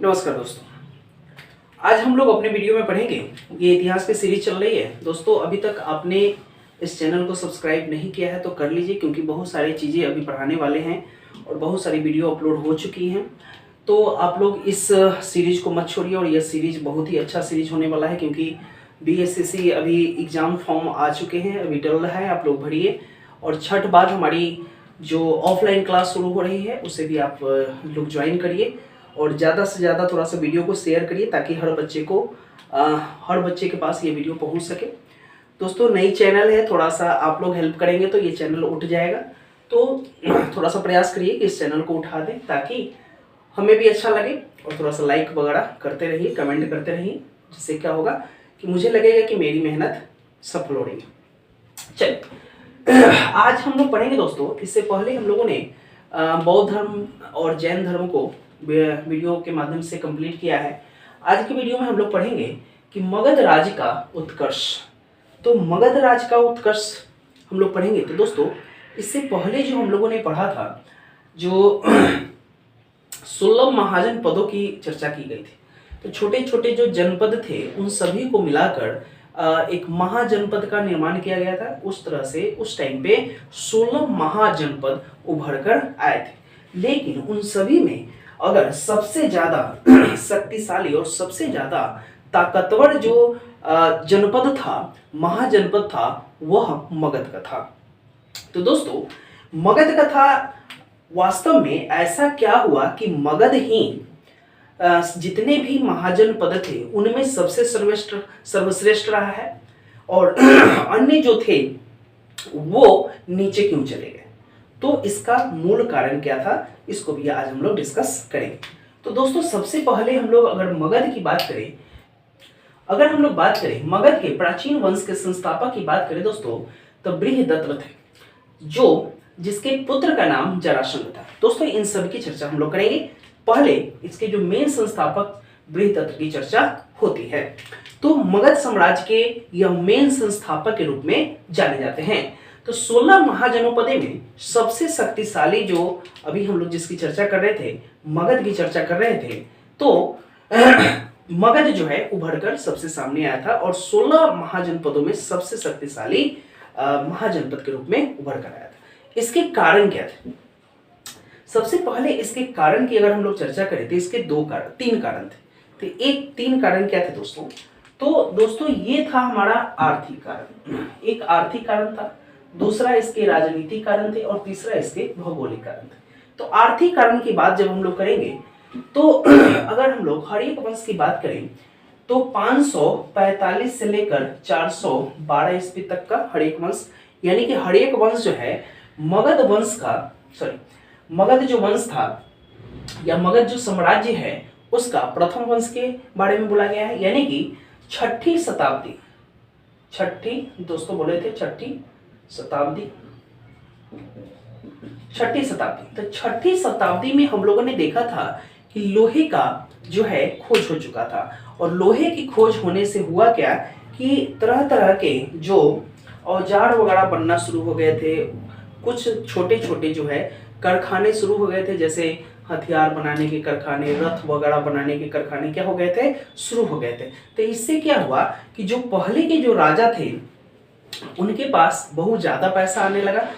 नमस्कार दोस्तों। आज हम लोग अपने वीडियो में पढ़ेंगे, ये इतिहास की सीरीज चल रही है दोस्तों। अभी तक आपने इस चैनल को सब्सक्राइब नहीं किया है तो कर लीजिए, क्योंकि बहुत सारी चीज़ें अभी पढ़ाने वाले हैं और बहुत सारी वीडियो अपलोड हो चुकी हैं। तो आप लोग इस सीरीज को मत छोड़िए, और यह सीरीज बहुत ही अच्छा सीरीज होने वाला है, क्योंकि BSSC अभी एग्ज़ाम फॉर्म आ चुके हैं, अभी डल रहा है, आप लोग भरिए। और छठ बाद हमारी जो ऑफलाइन क्लास शुरू हो रही है उसे भी आप लोग ज्वाइन करिए, और ज़्यादा से ज़्यादा थोड़ा सा वीडियो को शेयर करिए, ताकि हर बच्चे के पास ये वीडियो पहुंच सके। दोस्तों, नई चैनल है, थोड़ा सा आप लोग हेल्प करेंगे तो ये चैनल उठ जाएगा। तो थोड़ा सा प्रयास करिए कि इस चैनल को उठा दें, ताकि हमें भी अच्छा लगे, और थोड़ा सा लाइक वगैरह करते रहिए, कमेंट करते रहिए, जिससे क्या होगा कि मुझे लगेगा कि मेरी मेहनत सफल हो रही है। चलिए, आज हम लोग पढ़ेंगे दोस्तों। इससे पहले हम लोगों ने बौद्ध धर्म और जैन धर्म को वीडियो के माध्यम से कंप्लीट किया है। आज की वीडियो में हम लोग पढ़ेंगे कि मगध राज का उत्कर्ष। तो मगध राज का उत्कर्ष हम लोग पढ़ेंगे। तो दोस्तों, इससे पहले जो हम लोगों ने पढ़ा था, जो 16 महाजनपदों की चर्चा की गई थी। तो छोटे छोटे जो जनपद थे उन सभी को मिलाकर एक महाजनपद का निर्माण किया गया था। उस तरह से उस टाइम पे 16 महाजनपद उभर कर आए थे। लेकिन उन सभी में अगर सबसे ज्यादा शक्तिशाली और सबसे ज्यादा ताकतवर जो जनपद था, महाजनपद था, वह मगध का था। तो दोस्तों, मगध का था। वास्तव में ऐसा क्या हुआ कि मगध ही जितने भी महाजनपद थे उनमें सबसे सर्वश्रेष्ठ रहा है, और अन्य जो थे वो नीचे क्यों चले गए। तो इसका मूल कारण क्या था, इसको भी आज हम लोग डिस्कस करेंगे। तो दोस्तों, सबसे पहले हम लोग अगर मगध की बात करें, हम लोग बात करें मगध के प्राचीन वंश के संस्थापक की बात करें दोस्तों, तो बृहदत्त थे, जिसके पुत्र का नाम जरासंध था। दोस्तों, इन सभी की चर्चा हम लोग करेंगे। पहले इसके जो मेन संस्थापक बृहदत्त की चर्चा होती है। तो मगध साम्राज्य के यह मेन संस्थापक के रूप में जाने जाते हैं। तो 16 महाजनपदों में सबसे शक्तिशाली जो अभी हम लोग जिसकी चर्चा कर रहे थे, मगध की चर्चा कर रहे थे, तो मगध जो है उभरकर सबसे सामने आया था, और 16 महाजनपदों में सबसे शक्तिशाली महाजनपद के रूप में उभर कर आया था। इसके कारण क्या थे? सबसे पहले इसके कारण की अगर हम लोग चर्चा करें तो इसके तीन कारण थे। तो तीन कारण क्या थे दोस्तों? तो दोस्तों, ये था हमारा आर्थिक कारण। एक आर्थिक कारण था, दूसरा इसके राजनीतिक कारण थे, और तीसरा इसके भौगोलिक कारण थे। तो आर्थिक कारण की बात जब हम लोग करेंगे, तो अगर हम लोग हर्यक वंश की बात करें, तो 545 से लेकर 412 ईस्वी तक का हर्यक वंश, यानी कि हर्यक वंश जो है मगध जो वंश था, या मगध जो साम्राज्य है उसका प्रथम वंश के बारे में बोला गया है, यानी कि छठी शताब्दी। दोस्तों बोले थे छठी शताब्दी। तो छठी शताब्दी में हम लोगों ने देखा था कि लोहे का जो है खोज हो चुका था, और लोहे की खोज होने से हुआ क्या कि तरह तरह के जो औजार वगैरह बनना शुरू हो गए थे। कुछ छोटे छोटे जो है कारखाने शुरू हो गए थे, जैसे हथियार बनाने के कारखाने, रथ वगैरह बनाने के कारखाने क्या हो गए थे, शुरू हो गए थे। तो इससे क्या हुआ कि जो पहले के जो राजा थे उनके पास बहुत ज्यादा पैसा आने लगा।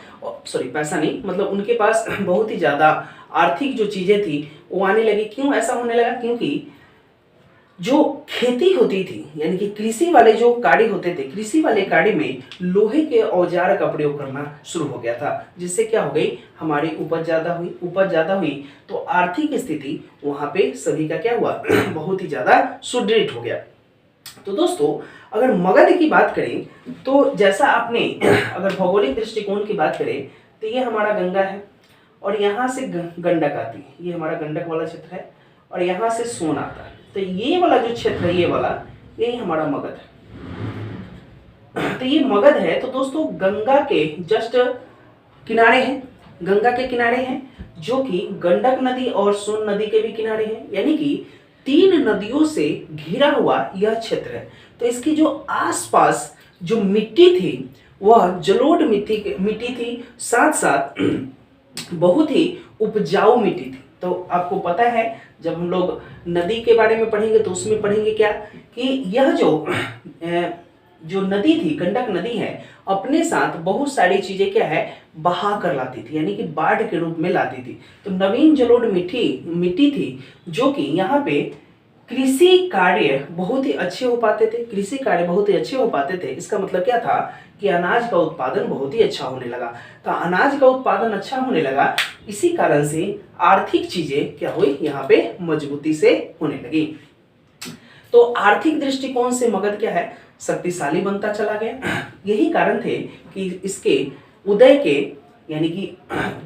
पैसा नहीं, मतलब उनके पास बहुत ही ज्यादा आर्थिक जो चीजें थी वो आने लगी। क्यों ऐसा होने लगा? क्योंकि जो खेती होती थी, यानी कि कृषि वाले जो कार्य होते थे, कृषि वाले कार्य में लोहे के औजार का प्रयोग करना शुरू हो गया था, जिससे क्या हो गई, हमारी उपज ज्यादा हुई। तो आर्थिक स्थिति वहां पे सभी का क्या हुआ बहुत ही ज्यादा सुदृढ़ हो गया। तो दोस्तों, अगर मगध की बात करें, तो जैसा आपने अगर भौगोलिक दृष्टिकोण की बात करें, तो ये हमारा गंगा है, और यहाँ से गंडक आती है, ये हमारा गंडक वाला क्षेत्र है, और यहाँ से सोन आता है। तो ये वाला जो क्षेत्र है, यही हमारा मगध है। तो ये मगध है। तो दोस्तों, गंगा के जस्ट किनारे हैं, जो कि गंडक नदी और सोन नदी के भी किनारे हैं, यानी कि 3 नदियों से घिरा हुआ यह क्षेत्र है। तो इसकी जो आसपास जो मिट्टी थी वह जलोढ़ मिट्टी थी, साथ साथ बहुत ही उपजाऊ मिट्टी थी। तो आपको पता है जब हम लोग नदी के बारे में पढ़ेंगे तो उसमें पढ़ेंगे क्या कि यह जो नदी थी, गंडक नदी है, अपने साथ बहुत सारी चीजें क्या है बहा कर लाती थी, यानी कि बाढ़ के रूप में लाती थी। तो नवीन जलोढ़ मिट्टी थी जो कि यहाँ पे कृषि कार्य बहुत ही अच्छे हो पाते थे। कृषि कार्य बहुत ही अच्छे हो पाते थे, इसका मतलब क्या था कि अनाज का उत्पादन बहुत ही अच्छा होने लगा। तो अनाज का उत्पादन अच्छा होने लगा, इसी कारण से आर्थिक चीजें क्या हुई, यहाँ पे मजबूती से होने लगी। तो आर्थिक दृष्टिकोण से मगध क्या है, शक्तिशाली बनता चला गया। यही कारण थे कि इसके उदय के, यानी कि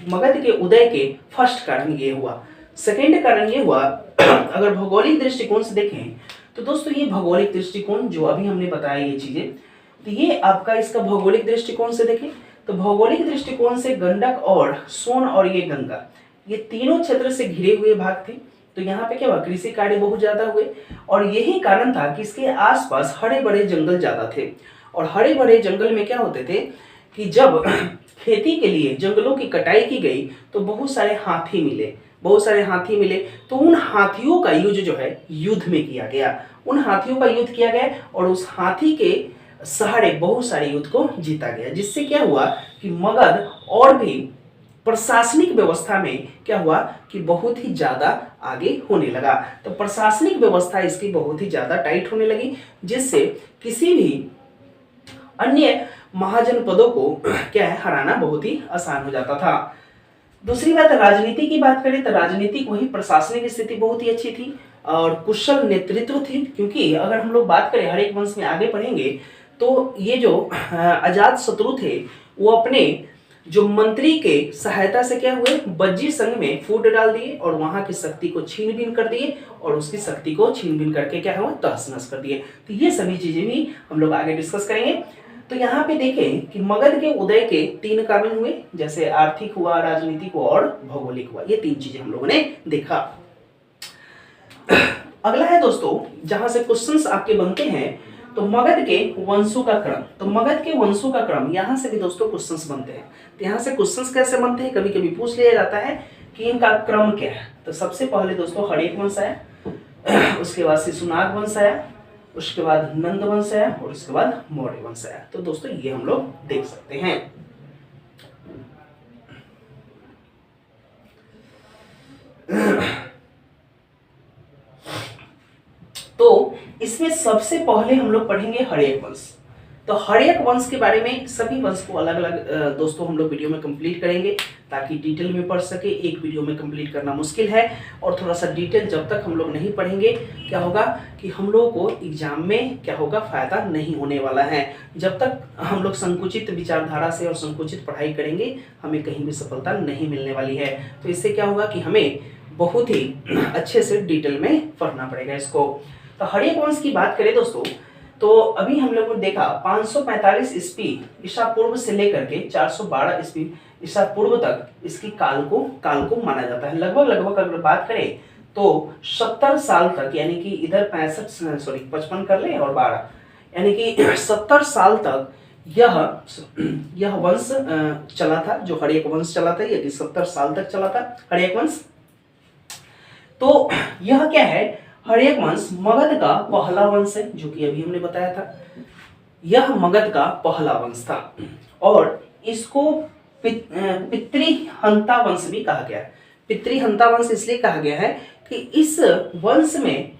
मगध के उदय के फर्स्ट कारण ये हुआ। सेकेंड कारण ये हुआ, अगर भौगोलिक दृष्टिकोण से देखें तो दोस्तों ये भौगोलिक दृष्टिकोण जो अभी हमने बताया ये चीजें, तो ये आपका इसका भौगोलिक दृष्टिकोण से देखें तो भौगोलिक दृष्टिकोण से गंडक और सोन और ये गंगा, ये तीनों क्षेत्र से घिरे हुए भाग थे। तो यहाँ पे क्या हुआ, कृषि कार्य बहुत ज्यादा हुए और यही कारण था कि इसके आसपास हरे भरे जंगल ज्यादा थे। और हरे भरे जंगल में क्या होते थे कि जब खेती के लिए जंगलों की कटाई की गई तो बहुत सारे हाथी मिले। तो उन हाथियों का युद्ध जो है युद्ध में किया गया, उन हाथियों का युद्ध किया गया और उस हाथी के सहारे बहुत सारे युद्ध को जीता गया, जिससे क्या हुआ कि मगध और भी प्रशासनिक व्यवस्था में क्या हुआ कि बहुत ही ज्यादा आगे होने लगा। तो प्रशासनिक व्यवस्था इसकी बहुत ही ज्यादा टाइट होने लगी, जिससे किसी भी अन्य महाजनपदों को क्या है हराना बहुत ही आसान हो जाता था। दूसरी बात, राजनीति की बात करें तो राजनीतिक वही प्रशासनिक स्थिति बहुत ही अच्छी थी और कुशल नेतृत्व थी। क्योंकि अगर हम लोग बात करें हरेक वंश में आगे पढ़ेंगे तो ये जो अजात शत्रु थे वो अपने जो मंत्री के सहायता से क्या हुए, बज्जी संघ में फूट डाल दिए और वहां की शक्ति को छीन बीन कर दिए और उसकी शक्ति को छीन बीन करके क्या हुआ, तहस नहस कर दिए। तो ये सभी चीजें भी हम लोग आगे डिस्कस करेंगे। तो यहाँ पे देखें कि मगध के उदय के 3 कारण हुए, जैसे आर्थिक हुआ, राजनीतिक हुआ और भौगोलिक हुआ। ये 3 चीजें हम लोगों ने देखा। अगला है दोस्तों जहां से क्वेश्चंस आपके बनते हैं, तो मगध के वंशों का क्रम। तो मगध के वंशों का क्रम, यहां से भी दोस्तों क्वेश्चंस बनते हैं। तो यहाँ से क्वेश्चंस कैसे बनते हैं, कभी कभी पूछ लिया जाता है कि इनका क्रम क्या है। तो सबसे पहले दोस्तों हड़ेक वंश आया, उसके बाद शिशुनाग वंश आया, उसके बाद नंद वंश आया और उसके बाद मौर्य वंश आया। तो दोस्तों ये हम लोग देख सकते हैं। तो इसमें सबसे पहले हम लोग पढ़ेंगे हड़ेक वंश। तो हड़ेक वंश के बारे में सभी वंश को अलग अलग दोस्तों हम लोग वीडियो में कंप्लीट करेंगे ताकि डिटेल में पढ़ सके। एक वीडियो में कंप्लीट करना मुश्किल है और थोड़ा सा डिटेल जब तक हम लोग नहीं पढ़ेंगे क्या होगा कि हम लोगों को एग्जाम में क्या होगा, फायदा नहीं होने वाला है। जब तक हम लोग संकुचित विचारधारा से और संकुचित पढ़ाई करेंगे हमें कहीं भी सफलता नहीं मिलने वाली है। तो इससे क्या होगा कि हमें बहुत ही अच्छे से डिटेल में पढ़ना पड़ेगा इसको। तो हड़ेक वंश की बात करें दोस्तों, तो अभी हम लोगों ने देखा 545 ईस्वी ईसा पूर्व से लेकर के 412 ईस्वी ईसा पूर्व तक इसकी काल को माना जाता है। लगभग अगर बात करें तो 70 साल तक, यानी कि इधर 55 कर ले और 12, यानी कि 70 साल तक यह वंश चला था, जो हड़ेक वंश चला था। यदि 70 साल तक चला था हड़ेक वंश। तो यह क्या है, हड़ेक वंश मगध का पहला वंश है, जो कि अभी हमने बताया था। यह मगध का पहला वंश था और इसको पितृहंता वंश भी कहा गया है। पितृहंता वंश इसलिए कहा गया है कि इस वंश में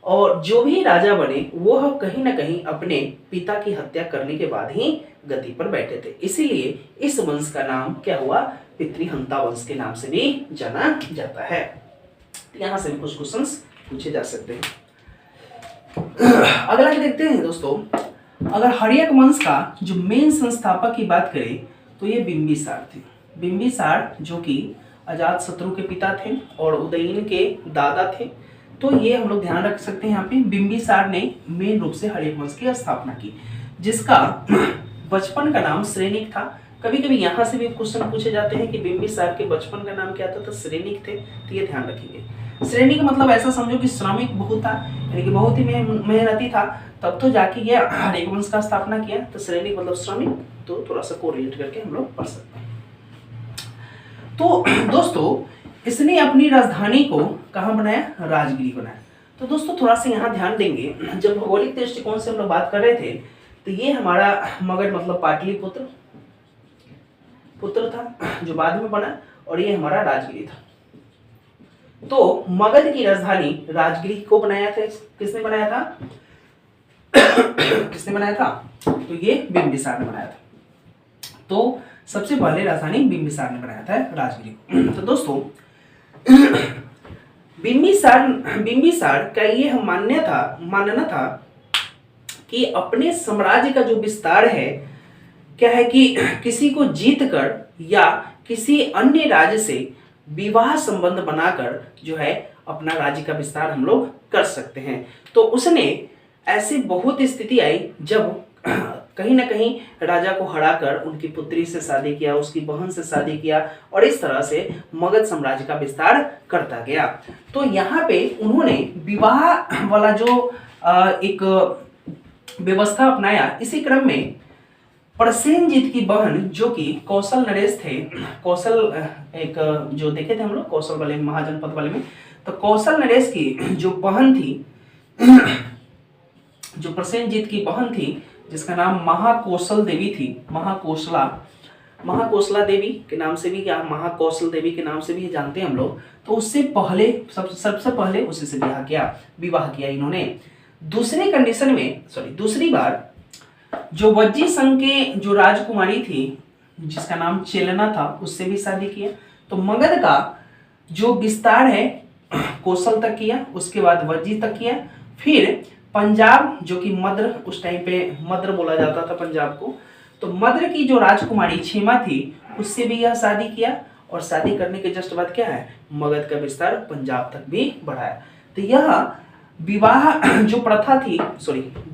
और जो भी राजा बने वह कहीं ना कहीं अपने पिता की हत्या करने के बाद ही गद्दी पर बैठे थे, इसीलिए इस वंश का नाम क्या हुआ, पितृहंता वंश के नाम से भी जाना जाता है। यहाँ से भी कुछ क्वेश्चंस पूछे जा सकते हैं। अगला देखते हैं दोस्तों, अगर हड़ेक वंश का जो मेन संस्थापक की बात करें तो ये बिंबिसार थे। बिंबिसार जो कि अजात शत्रु के पिता थे और उदयन के दादा थे। तो ये हम लोग ध्यान रख सकते हैं। यहाँ पे बिंबिसार ने मेन रूप से हड़ेक वंश की स्थापना की, जिसका बचपन का नाम श्रेनिक था। कभी कभी यहाँ से भी क्वेश्चन पूछे जाते हैं कि बिंबिसार के बचपन का नाम क्या था, तो श्रेनिक थे। तो ये ध्यान रखेंगे। श्रेणी का मतलब ऐसा समझो कि श्रमिक बहुत था, यानी कि बहुत ही मेहनती था, तब तो जाके ये हड़ेक वंश का स्थापना किया। तो श्रेणी मतलब श्रमिक, तो थोड़ा सा कोरिलेट करके हम लोग पढ़ सकते हैं। तो दोस्तों इसने अपनी राजधानी को कहाँ बनाया, राजगिरी बनाया। तो दोस्तों थोड़ा सा यहाँ ध्यान देंगे, जब भौगोलिक दृष्टिकोण से हम लोग बात कर रहे थे तो ये हमारा मगध मतलब पाटलिपुत्र था जो बाद में बना, और ये हमारा राजगिरी था। तो मगध की राजधानी राजगिरी को बनाया था, किसने बनाया था किसने बनाया था, तो ये बिंबिसार ने बनाया था। तो सबसे पहले राजधानी बिंबिसार ने बनाया था राजगिरी को। तो दोस्तों बिंबिसार का ये मानना था कि अपने साम्राज्य का जो विस्तार है क्या है कि किसी को जीत कर या किसी अन्य राज्य से विवाह संबंध बनाकर जो है अपना राज्य का विस्तार हम लोग कर सकते हैं। तो उसने ऐसी बहुत स्थिति आई जब कहीं ना कहीं राजा को हराकर उनकी पुत्री से शादी किया, उसकी बहन से शादी किया, और इस तरह से मगध साम्राज्य का विस्तार करता गया। तो यहाँ पे उन्होंने विवाह वाला जो एक व्यवस्था अपनाया। इसी क्रम में प्रसेनजीत की बहन जो कि कौशल नरेश थे, कौशल एक जो देखे थे हम लोग कौशल वाले महाजनपद वाले में, तो कौशल नरेश की जो बहन थी जो प्रसेनजीत की बहन थी जिसका नाम महाकौशल देवी थी, महाकौशला देवी के नाम से भी या महाकौशल देवी के नाम से भी जानते हैं हम लोग। तो उससे पहले सबसे पहले उसी से विवाह किया इन्होंने। दूसरी बार जो वज्जी संघ के जो राजकुमारी थी जिसका नाम चेलना था उससे भी शादी किया। तो मगध का जो विस्तार है कौशल तक किया, उसके बाद वज्जी तक किया, फिर पंजाब जो कि मद्र, उस टाइम पे मद्र बोला जाता था पंजाब को, तो मद्र की जो राजकुमारी क्षेमा थी उससे भी यह शादी किया, और शादी करने के जस्ट बाद क्या है मगध का विस्तार पंजाब तक भी बढ़ाया। तो यह विवाह जो प्रथा थी,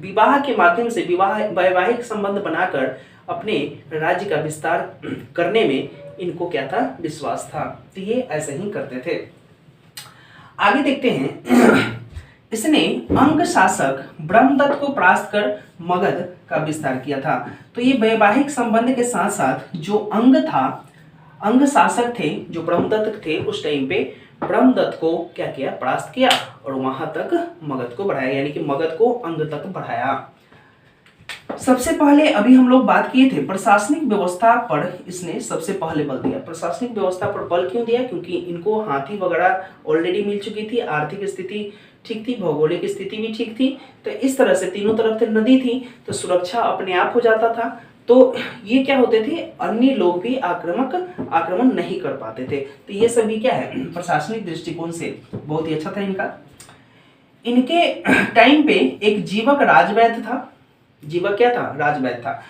विवाह के माध्यम से वैवाहिक संबंध बनाकर अपने राज्य का विस्तार करने में इनको क्या था, विश्वास था। तो ये ऐसे ही करते थे। आगे देखते हैं, इसने अंग शासक ब्रह्मदत्त को परास्त कर मगध का विस्तार किया था। तो ये वैवाहिक संबंध के साथ साथ जो अंग शासक थे जो ब्रह्मदत्त थे उस टाइम पे ब्रह्मदत्त को क्या किया, परास्त किया, और वहां तक मगध को बढ़ाया, यानी कि मगध को अंग तक बढ़ाया। सबसे पहले अभी हम लोग बात किए थे प्रशासनिक व्यवस्था पर, इसने सबसे पहले बल दिया। प्रशासनिक व्यवस्था पर बल क्यों दिया, क्योंकि इनको हाथी वगैरह ऑलरेडी मिल चुकी थी, आर्थिक स्थिति ठीक थी, भौगोलिक स्थिति भी ठीक थी। तो इस तरह से तीनों तरफ से नदी थी तो सुरक्षा अपने आप हो जाता था। तो ये क्या होते थे, अन्य लोग भी आक्रमण नहीं कर पाते थे। तो ये सभी क्या है, प्रशासनिक दृष्टिकोण से बहुत ही अच्छा था इनका। इनके टाइम पे एक जीवक राजवैद्य था। जीवक क्या था, राजवैद्य था।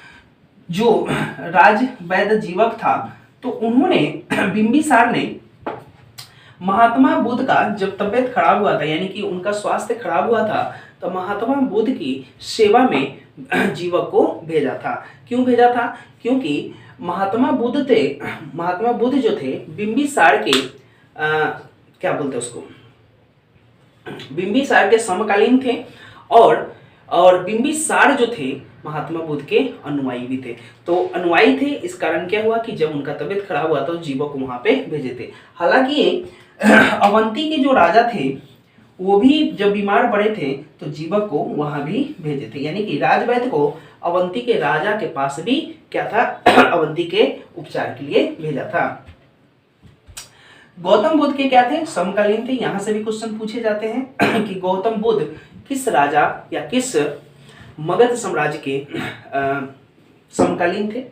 जो राजवैद्य जीवक था तो उन्होंने बिंबिसार ने महात्मा बुद्ध का जब तबियत खराब हुआ था, यानी कि उनका स्वास्थ्य खराब हुआ था, तो महात्मा बुद्ध की सेवा में जीवक को भेजा था। क्यों भेजा था, क्योंकि महात्मा बुद्ध जो थे बिंबिसार के क्या बोलते हैं उसको, बिंबिसार के समकालीन थे, और बिंबिसार जो थे महात्मा बुद्ध के अनुयायी भी थे। तो अनुयायी थे, इस कारण क्या हुआ कि जब उनका तबियत खराब हुआ तो जीवक को वहां पे भेजे थे। हालांकि अवंती के जो राजा थे वो भी जब बीमार पड़े थे तो जीवक को वहां भी भेजे थे, यानी कि राजवैद्य को अवंती के राजा के पास भी क्या था, अवंती के उपचार के लिए भेजा था। गौतम बुद्ध के क्या थे, समकालीन थे। यहां से भी क्वेश्चन पूछे जाते हैं कि गौतम बुद्ध किस राजा या किस मगध साम्राज्य के समकालीन थे।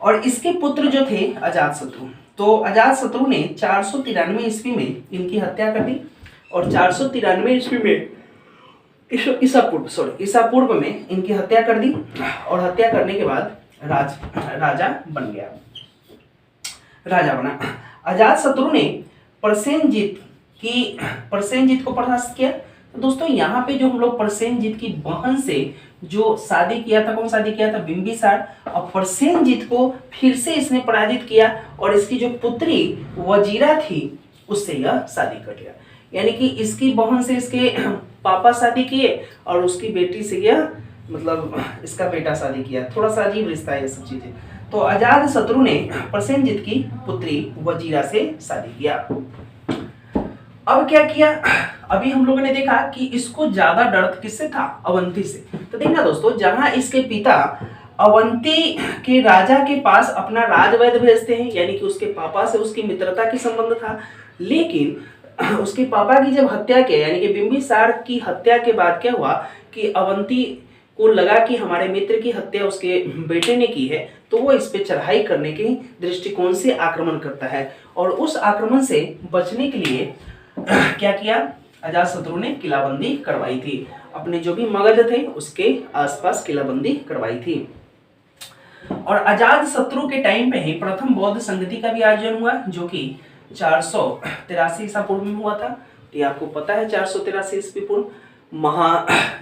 और इसके पुत्र जो थे अजातशत्रु, तो अजातशत्रु ने 493 ईस्वी में इनकी हत्या कर दी, और 493 ईस्वी में ईसा पूर्व में इनकी हत्या कर दी, और हत्या करने के बाद राजा बना। अजातशत्रु ने प्रसेनजीत को परास्त किया। तो दोस्तों यहाँ पे जो हम लोग प्रसेनजीत की बहन से जो शादी किया था, कौन शादी किया था, बिंबिसार, और प्रसेनजीत को फिर से इसने पराजित किया, और इसकी जो पुत्री वजीरा थी उससे यह शादी कर लिया। यानी कि इसकी बहन से इसके पापा शादी किए और उसकी बेटी से यह मतलब इसका बेटा शादी किया। थोड़ा सा अजीब रिश्ता है ये सब चीजें। तो अजातशत्रु ने प्रसेनजीत की पुत्री वजीरा से शादी किया। अब क्या किया, अभी हम लोगों ने देखा कि इसको ज्यादा डर किससे था, अवंती से। तो देखना दोस्तों, जहां इसके पिता अवंती के राजा के पास अपना राजवैद्य भेजते हैं, यानी कि उसके पापा से उसकी मित्रता की संबंध था, लेकिन उसके पापा की जब हत्या के, यानी कि बिंबिसार की हत्या के बाद क्या हुआ कि अवंती को लगा कि हमारे मित्र की हत्या उसके बेटे ने की है, तो वो इस पे चढ़ाई करने के दृष्टिकोण से आक्रमण करता है। और उस आक्रमण से बचने के लिए क्या किया, अजातशत्रु ने किलाबंदी करवाई थी, अपने जो भी मगध थे उसके आसपास किलाबंदी करवाई थी। और अजातशत्रु के टाइम पे ही प्रथम बौद्ध संगति का भी आयोजन हुआ, जो कि 483 ईसा पूर्व में हुआ था। तो ये आपको पता है 483 ईस्वी पूर्व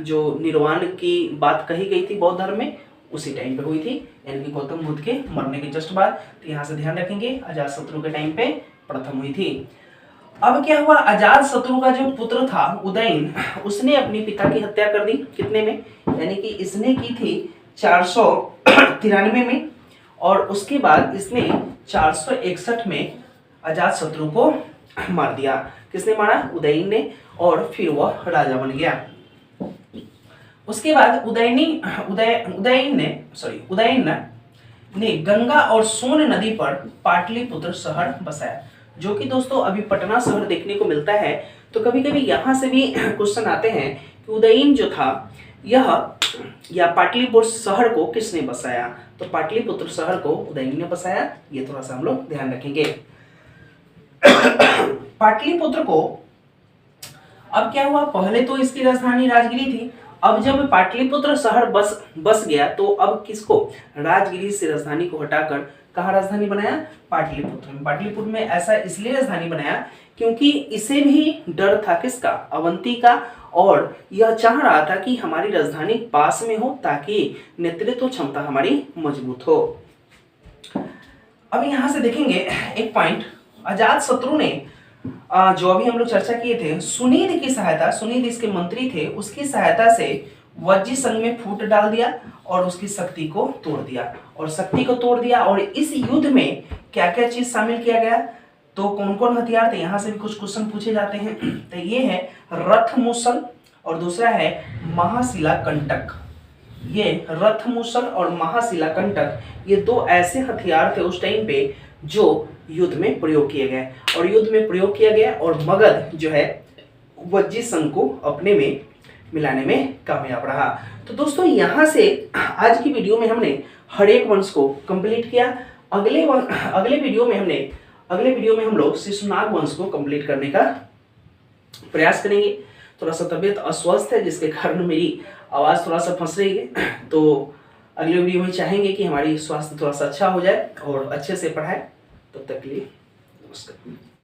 जो निर्वाण की बात कही गई थी बौद्ध धर्म में, उसी टाइम पे हुई थी, यानी कि गौतम बुद्ध के मरने के जस्ट बाद। तो यहाँ से ध्यान रखेंगे अजातशत्रु के टाइम पे प्रथम हुई थी। अब क्या हुआ, अजातशत्रु का जो पुत्र था उदयन, उसने अपने पिता की हत्या कर दी। कितने में, यानी कि इसने की थी 493 में, और उसके बाद इसने 461 में अजातशत्रु को मार दिया। किसने मारा, उदयन ने, और फिर वह राजा बन गया। उसके बाद उदयन ने गंगा और सोन नदी पर पाटलिपुत्र शहर बसाया, जो कि दोस्तों अभी पटना शहर देखने को मिलता है। तो कभी कभी यहाँ से भी क्वेश्चन आते हैं कि उदयन जो था यह या पाटलिपुत्र शहर को किसने बसाया, तो पाटलिपुत्र शहर को उदयन ने बसाया। ये थोड़ा सा हम लोग ध्यान रखेंगे। पाटलिपुत्र को अब क्या हुआ, पहले तो इसकी राजधानी राजगिरी थी, अब जब पाटलिपुत्र शहर बस गया तो अब किसको, राजगिरी से राजधानी को हटाकर कहाँ राजधानी बनाया, पाटलिपुत्र में। पाटलिपुत्र में ऐसा इसलिए राजधानी बनाया क्योंकि इसे भी डर था किसका, अवंती का, और यह चाह रहा था कि हमारी राजधानी पास में हो ताकि नेतृत्व क्षमता हमारी मजबूत हो। अब यहाँ से देखेंगे एक पॉइंट, अजातशत्रु ने जो अभी हम लोग चर्चा किए थे, सुनीद की सहायता, सुनीद इसके मंत्री थे, उसकी सहायता से वज्जी संघ में फूट डाल दिया और उसकी शक्ति को तोड़ दिया। और इस युद्ध में क्या क्या चीज शामिल किया गया, तो कौन कौन हथियार थे, यहाँ से भी कुछ क्वेश्चन पूछे जाते हैं। तो ये है रथ मूसल और दूसरा है महाशिला कंटक। ये रथ मूसल और महाशिला कंटक, ये दो ऐसे हथियार थे उस टाइम पे जो युद्ध में प्रयोग किए गए, और युद्ध में प्रयोग किया गया और मगध जो है वज्जी संघ को अपने में मिलाने में कामयाब रहा। तो दोस्तों यहाँ से आज की वीडियो में हमने हर एक वंश को कंप्लीट किया। अगले वीडियो में हम लोग शिशुनाग वंश को कंप्लीट करने का प्रयास करेंगे। थोड़ा सा तबीयत अस्वस्थ है जिसके कारण मेरी आवाज़ थोड़ा सा फंस रही है, तो अगले वीडियो में चाहेंगे कि हमारी स्वास्थ्य थोड़ा सा अच्छा हो जाए और अच्छे से पढ़ाए। तब तक के लिए नमस्कार।